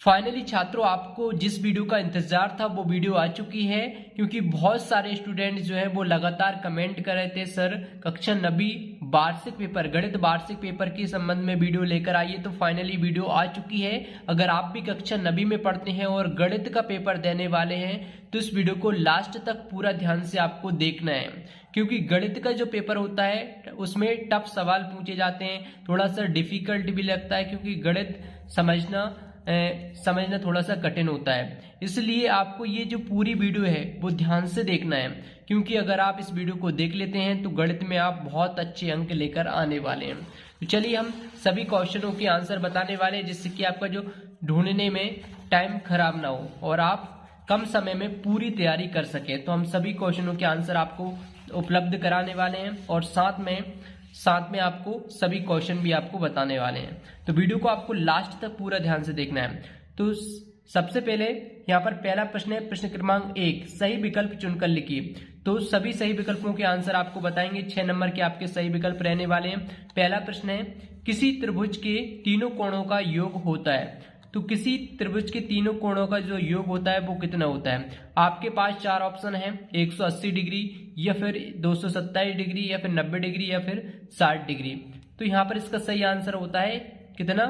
Finally छात्रों, आपको जिस वीडियो का इंतजार था वो वीडियो आ चुकी है, क्योंकि बहुत सारे स्टूडेंट जो है वो लगातार कमेंट कर रहे थे सर कक्षा 9वीं वार्षिक पेपर गणित वार्षिक पेपर के संबंध में वीडियो लेकर आइए। तो फाइनली वीडियो आ चुकी है। अगर आप भी कक्षा 9वीं में पढ़ते हैं और गणित का पेपर देने वाले हैं तो इस वीडियो को लास्ट तक पूरा ध्यान से आपको देखना है, क्योंकि गणित का जो पेपर होता है उसमें टफ सवाल पूछे जाते हैं, थोड़ा सा डिफिकल्ट भी लगता है, क्योंकि गणित समझना थोड़ा सा कठिन होता है। इसलिए आपको ये जो पूरी वीडियो है वो ध्यान से देखना है, क्योंकि अगर आप इस वीडियो को देख लेते हैं तो गणित में आप बहुत अच्छे अंक लेकर आने वाले हैं। तो चलिए हम सभी क्वेश्चनों के आंसर बताने वाले हैं, जिससे कि आपका जो ढूंढने में टाइम खराब ना हो और आप कम समय में पूरी तैयारी कर सके। तो हम सभी क्वेश्चनों के आंसर आपको उपलब्ध कराने वाले हैं और साथ में आपको सभी क्वेश्चन भी आपको बताने वाले हैं। तो वीडियो को आपको लास्ट तक पूरा ध्यान से देखना है। तो सबसे पहले यहाँ पर पहला प्रश्न है, प्रश्न क्रमांक 1, सही विकल्प चुनकर लिखिए। तो सभी सही विकल्पों के आंसर आपको बताएंगे। 6 नंबर के आपके सही विकल्प रहने वाले हैं। पहला प्रश्न है, किसी त्रिभुज के तीनों कोणों का योग होता है। तो किसी त्रिभुज के तीनों कोणों का जो योग होता है वो कितना होता है। आपके पास 4 ऑप्शन है, 180 डिग्री या फिर 227 डिग्री या फिर 90 डिग्री या फिर 60 डिग्री। तो यहाँ पर इसका सही आंसर होता है कितना,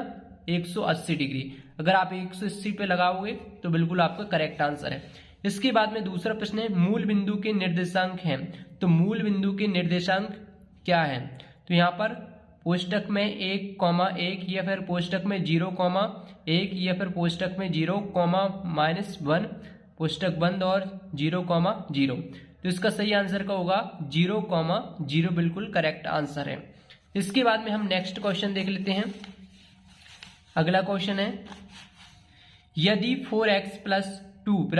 180 डिग्री। अगर आप 180 पे लगाओगे तो बिल्कुल आपका करेक्ट आंसर है। इसके बाद में दूसरा प्रश्न है, मूल बिंदु के निर्देशांक हैं। तो मूल बिंदु के निर्देशांक क्या है। तो यहाँ पर कोष्टक में 1,1 या फिर कोष्टक में 0,1 या फिर कोष्टक में 0,-1 कोष्टक बंद और 0,0। तो इसका सही आंसर का होगा 0,0, बिल्कुल करेक्ट आंसर है। इसके बाद में हम नेक्स्ट क्वेश्चन देख लेते हैं। अगला क्वेश्चन है, यदि 4x + 2 =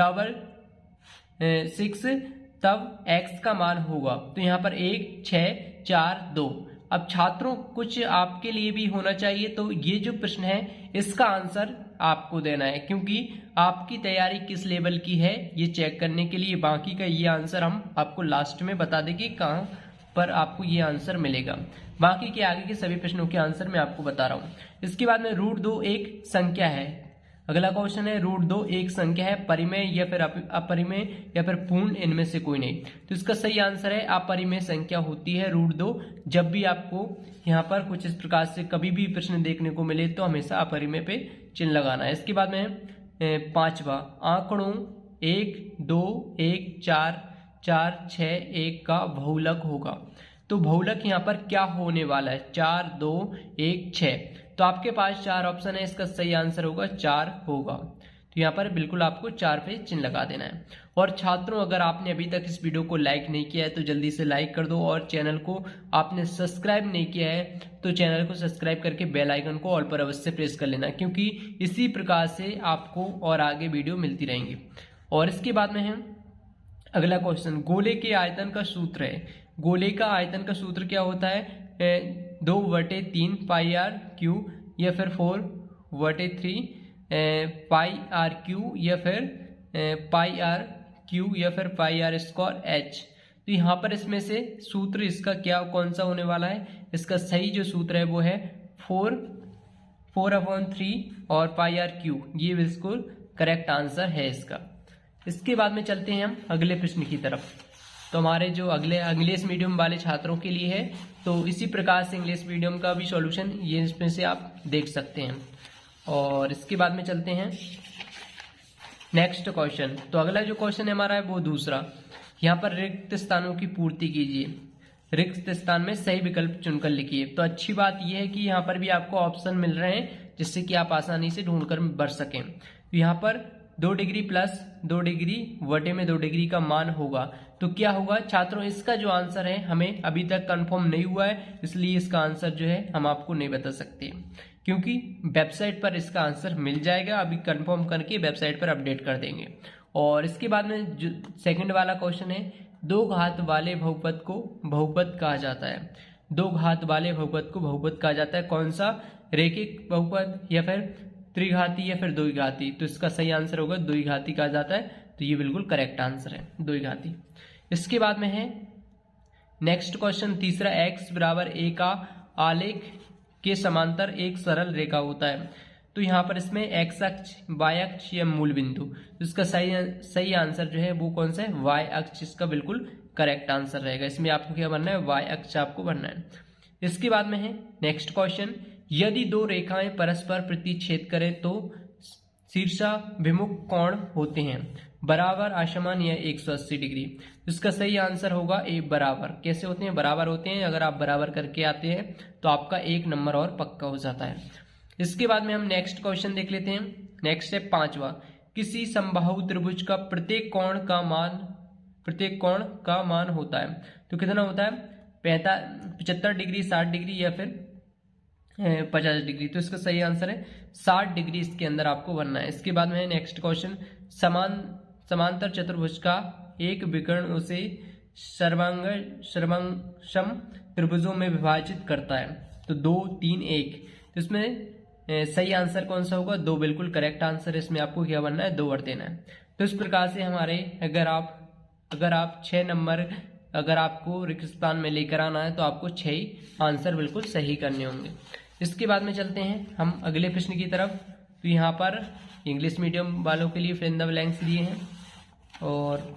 6 तब x का मान होगा। तो यहाँ पर 1, 6, 4, 2। अब छात्रों कुछ आपके लिए भी होना चाहिए, तो ये जो प्रश्न है इसका आंसर आपको देना है, क्योंकि आपकी तैयारी किस लेवल की है ये चेक करने के लिए। बाकी का ये आंसर हम आपको लास्ट में बता देंगे कहाँ पर आपको ये आंसर मिलेगा। बाकी के आगे के सभी प्रश्नों के आंसर मैं आपको बता रहा हूँ। इसके बाद में √2 एक संख्या है। अगला क्वेश्चन है, √2 एक संख्या है, परिमेय या फिर अपरिमेय या फिर पूर्ण, इनमें से कोई नहीं। तो इसका सही आंसर है अपरिमेय संख्या होती है √2। जब भी आपको यहाँ पर कुछ इस प्रकार से कभी भी प्रश्न देखने को मिले तो हमेशा अपरिमेय पे चिन्ह लगाना है। इसके बाद में 5वां, आंकड़ों 1, 2, 1, 4, 4, 6, 1 का बहुलक होगा। तो बहुलक यहाँ पर क्या होने वाला है, 4, 2, 1, 6। तो आपके पास 4 ऑप्शन है, इसका सही आंसर होगा 4 होगा। तो यहाँ पर बिल्कुल आपको 4 पे चिन्ह लगा देना है। और छात्रों, अगर आपने अभी तक इस वीडियो को लाइक नहीं किया है तो जल्दी से लाइक कर दो, और चैनल को आपने सब्सक्राइब नहीं किया है तो चैनल को सब्सक्राइब करके बेल आइकन को ऑल पर अवश्य प्रेस कर लेना, क्योंकि इसी प्रकार से आपको और आगे वीडियो मिलती रहेंगी। और इसके बाद में है अगला क्वेश्चन, गोले के आयतन का सूत्र है। गोले का आयतन का सूत्र क्या होता है, 2/3 πr³ या फिर 4/3 πr³ या फिर πr³ या फिर πr²h। तो यहाँ पर इसमें से सूत्र इसका कौन सा होने वाला है। इसका सही जो सूत्र है वो है 4/3 और πr³। ये बिल्कुल करेक्ट आंसर है इसका। इसके बाद में चलते हैं हम अगले प्रश्न की तरफ। तो हमारे जो अगले इंग्लिश मीडियम वाले छात्रों के लिए है, तो इसी प्रकार से इंग्लिश मीडियम का भी सॉल्यूशन ये इसमें से आप देख सकते हैं। और इसके बाद में चलते हैं नेक्स्ट क्वेश्चन। तो अगला जो क्वेश्चन है हमारा है वो दूसरा, यहाँ पर रिक्त स्थानों की पूर्ति कीजिए। रिक्त स्थान में सही विकल्प चुनकर लिखिए। तो अच्छी बात यह है कि यहाँ पर भी आपको ऑप्शन मिल रहे हैं, जिससे कि आप आसानी से ढूंढकर बढ़ सकें। तो यहाँ पर 2 डिग्री + 2 डिग्री बटे में 2 डिग्री का मान होगा। तो क्या होगा छात्रों, इसका जो आंसर है हमें अभी तक कंफर्म नहीं हुआ है, इसलिए इसका आंसर जो है हम आपको नहीं बता सकते, क्योंकि वेबसाइट पर इसका आंसर मिल जाएगा। अभी कंफर्म करके वेबसाइट पर अपडेट कर देंगे। और इसके बाद में जो सेकंड वाला क्वेश्चन है, 2 घात वाले बहुपद को बहुपद कहा जाता है। 2 घात वाले बहुपद को बहुपद कहा जाता है। कौन सा, रैखिक बहुपद या फिर त्रिघाती या फिर द्विघाती। तो इसका सही आंसर होगा द्विघाती कहा जाता है। तो ये बिल्कुल करेक्ट आंसर है, द्विघाती। इसके बाद में है नेक्स्ट क्वेश्चन तीसरा, x = a का आलेख के समांतर एक सरल रेखा होता है। तो यहाँ पर इसमें एक्स अक्ष, वाई अक्ष या मूल बिंदु, तो इसका सही आंसर जो है वो कौन सा है, वाई अक्ष इसका बिल्कुल करेक्ट आंसर रहेगा। इसमें आपको क्या बनना है, वाई अक्ष आपको बनना है। इसके बाद में है नेक्स्ट क्वेश्चन, यदि दो रेखाएं परस्पर प्रतिच्छेद करें तो शीर्षाभिमुख कोण होते हैं बराबर, असमान या 180 डिग्री। इसका सही आंसर होगा ए बराबर। कैसे होते हैं, बराबर होते हैं। अगर आप बराबर करके आते हैं तो आपका 1 नंबर और पक्का हो जाता है। इसके बाद में हम नेक्स्ट क्वेश्चन देख लेते हैं। नेक्स्ट है 5वां, किसी समबाहु त्रिभुज का प्रत्येक कोण का मान होता है, तो कितना होता है, 75 डिग्री, 60 डिग्री या फिर 50 डिग्री। तो इसका सही आंसर है 60 डिग्री इसके अंदर आपको बनना है। इसके बाद में नेक्स्ट क्वेश्चन, समांतर चतुर्भुज का एक विकर्ण उसे सर्वांगसम त्रिभुजों में विभाजित करता है, तो 2, 3, 1। तो इसमें सही आंसर कौन सा होगा, 2 बिल्कुल करेक्ट आंसर है। इसमें आपको क्या बनना है, 2 वर्ड देना है। तो इस प्रकार से हमारे अगर आप 6 नंबर अगर आपको रिक्तस्थान में लेकर आना है तो आपको 6 ही आंसर बिल्कुल सही करने होंगे। इसके बाद में चलते हैं हम अगले प्रश्न की तरफ। तो यहाँ पर इंग्लिश मीडियम वालों के लिए फिल इन द ब्लैंक्स दिए हैं और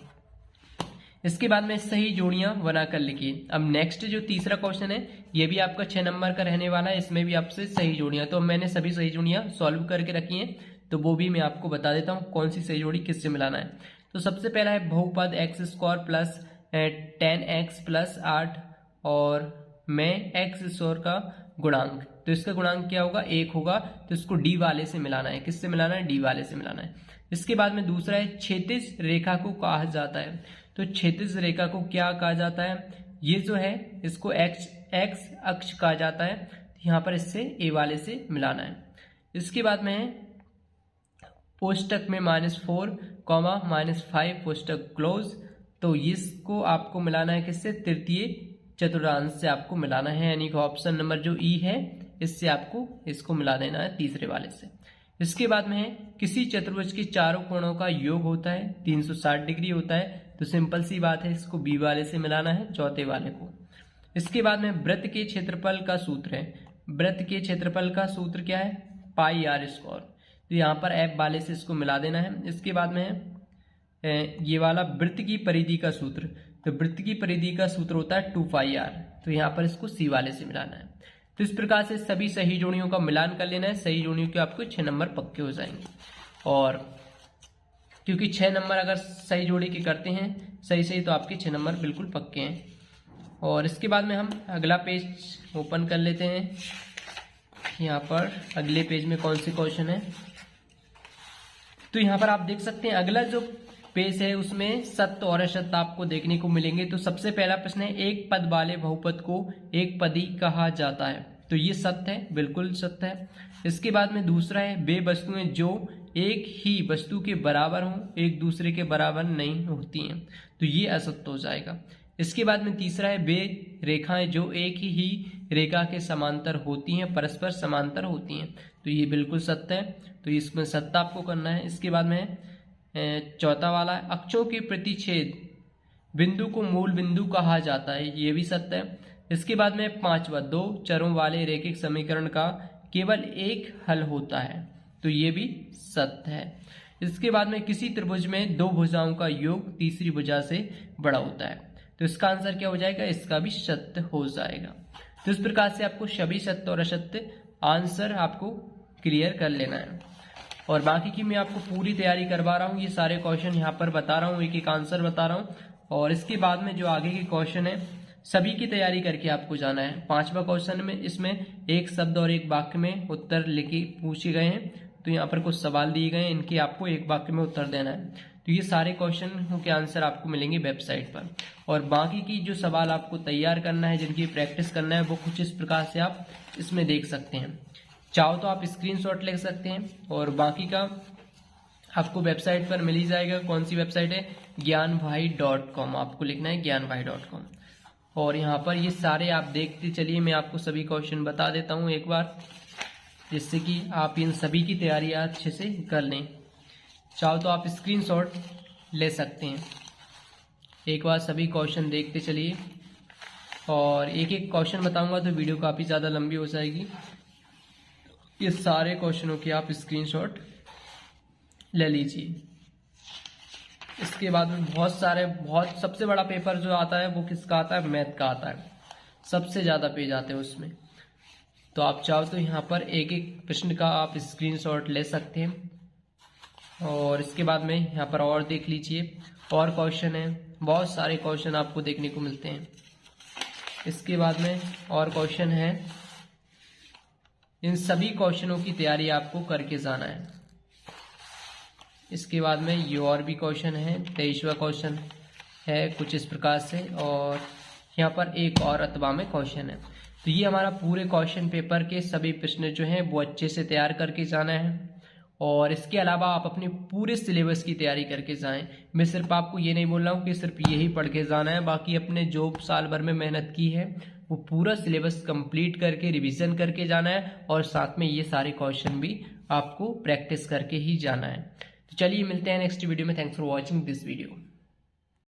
इसके बाद में सही जोड़ियां बनाकर लिखिए। अब नेक्स्ट जो तीसरा क्वेश्चन है ये भी आपका 6 नंबर का रहने वाला है। इसमें भी आपसे सही जोड़ियां, तो मैंने सभी सही जोड़ियां सॉल्व करके रखी हैं, तो वो भी मैं आपको बता देता हूँ कौन सी सही जोड़ी किससे मिलाना है। तो सबसे पहला है बहुपद x² प्लस 10x प्लस 8 और में x² का गुणांक, तो इसका गुणांक क्या होगा, 1 होगा। तो इसको d वाले से मिलाना है। किससे मिलाना है, d वाले से मिलाना है। इसके बाद में दूसरा है क्षैतिज रेखा को कहा जाता है, तो क्षैतिज रेखा को क्या कहा जाता है, ये जो है इसको x अक्ष कहा जाता है। यहाँ पर इससे a वाले से मिलाना है। इसके बाद में है कोष्टक में -4, -5 कोष्टक क्लोज, तो इसको आपको मिलाना है किससे, तृतीय चतुर्थांश से आपको मिलाना है, यानी कि ऑप्शन नंबर जो ई है इससे आपको इसको मिला देना है तीसरे वाले से। इसके बाद में है किसी चतुर्भुज के चारों कोणों का योग होता है 360 डिग्री होता है, तो सिंपल सी बात है इसको बी वाले से मिलाना है, चौथे वाले को। इसके बाद में वृत्त के क्षेत्रफल का सूत्र है, वृत्त के क्षेत्रफल का सूत्र क्या है, πr², तो यहाँ पर एफ वाले से इसको मिला देना है। इसके बाद में है ये वाला वृत्त की परिधि का सूत्र, तो वृत्त की परिधि का सूत्र होता है 2πr, तो यहाँ पर इसको सी वाले से मिलाना है। तो इस प्रकार से सभी सही जोड़ियों का मिलान कर लेना है। सही जोड़ियों के आपको 6 नंबर पक्के हो जाएंगे, और क्योंकि 6 नंबर अगर सही जोड़ी के करते हैं सही तो आपके 6 नंबर बिल्कुल पक्के हैं। और इसके बाद में हम अगला पेज ओपन कर लेते हैं। यहाँ पर अगले पेज में कौन से क्वेश्चन है, तो यहाँ पर आप देख सकते हैं अगला जो पेज है उसमें सत्य और असत्य आपको देखने को मिलेंगे। तो सबसे पहला प्रश्न है, एक पद वाले बहुपद को एक पदी कहा जाता है, तो ये सत्य है, बिल्कुल सत्य है। इसके बाद में दूसरा है, वे वस्तुएं जो एक ही वस्तु के बराबर हों एक दूसरे के बराबर नहीं होती हैं, तो ये असत्य हो जाएगा। इसके बाद में तीसरा है, वे रेखाएं जो एक ही रेखा के समांतर होती हैं परस्पर समांतर होती हैं, तो ये बिल्कुल सत्य है, तो इसमें सत्य आपको करना है। इसके बाद में चौथा वाला है, अक्षों के प्रतिच्छेद बिंदु को मूल बिंदु कहा जाता है, ये भी सत्य है। इसके बाद में पांचवा, 2 चरों वाले रैखिक समीकरण का केवल एक हल होता है, तो ये भी सत्य है। इसके बाद में किसी त्रिभुज में 2 भुजाओं का योग तीसरी भुजा से बड़ा होता है, तो इसका आंसर क्या हो जाएगा, इसका भी सत्य हो जाएगा। तो इस प्रकार से आपको सभी सत्य और असत्य आंसर आपको क्लियर कर लेना है, और बाकी की मैं आपको पूरी तैयारी करवा रहा हूँ। ये सारे क्वेश्चन यहाँ पर बता रहा हूँ, एक एक आंसर बता रहा हूँ, और इसके बाद में जो आगे के क्वेश्चन है सभी की तैयारी करके आपको जाना है। 5वां क्वेश्चन में इसमें एक शब्द और एक वाक्य में उत्तर लिखे पूछे गए हैं, तो यहाँ पर कुछ सवाल दिए गए हैं, इनके आपको एक वाक्य में उत्तर देना है। तो ये सारे क्वेश्चन के आंसर आपको मिलेंगे वेबसाइट पर, और बाकी की जो सवाल आपको तैयार करना है, जिनकी प्रैक्टिस करना है, वो कुछ इस प्रकार से आप इसमें देख सकते हैं। चाहो तो आप स्क्रीनशॉट ले सकते हैं, और बाकी का आपको वेबसाइट पर मिल ही जाएगा। कौन सी वेबसाइट है, ज्ञानभाई.com, आपको लिखना है ज्ञानभाई.com। और यहाँ पर ये सारे आप देखते चलिए, मैं आपको सभी क्वेश्चन बता देता हूँ एक बार, जिससे कि आप इन सभी की तैयारी अच्छे से कर लें। चाहो तो आप स्क्रीनशॉट ले सकते हैं। एक बार सभी क्वेश्चन देखते चलिए, और एक एक क्वेश्चन बताऊंगा तो वीडियो काफ़ी ज़्यादा लंबी हो जाएगी, ये सारे क्वेश्चनों की आप स्क्रीनशॉट ले लीजिए। इसके बाद में बहुत सबसे बड़ा पेपर जो आता है वो किसका आता है, मैथ का आता है, सबसे ज़्यादा पेज आते हैं उसमें। तो आप चाहो तो यहाँ पर एक एक प्रश्न का आप स्क्रीनशॉट ले सकते हैं। और इसके बाद में यहाँ पर और देख लीजिए, और क्वेश्चन है, बहुत सारे क्वेश्चन आपको देखने को मिलते हैं। इसके बाद में और क्वेश्चन है, इन सभी क्वेश्चनों की तैयारी आपको करके जाना है। इसके बाद में ये और भी क्वेश्चन है, 23वां क्वेश्चन है कुछ इस प्रकार से, और यहाँ पर एक और अथवा में क्वेश्चन है। तो ये हमारा पूरे क्वेश्चन पेपर के सभी प्रश्न जो हैं वो अच्छे से तैयार करके जाना है। और इसके अलावा आप अपने पूरे सिलेबस की तैयारी करके जाएं। मैं सिर्फ आपको ये नहीं बोल रहा हूँ कि सिर्फ यही पढ़ के जाना है, बाकी अपने जो साल भर में मेहनत की है वो पूरा सिलेबस कंप्लीट करके रिवीजन करके जाना है, और साथ में ये सारे क्वेश्चन भी आपको प्रैक्टिस करके ही जाना है। तो चलिए मिलते हैं नेक्स्ट वीडियो में। Thanks for watching this video.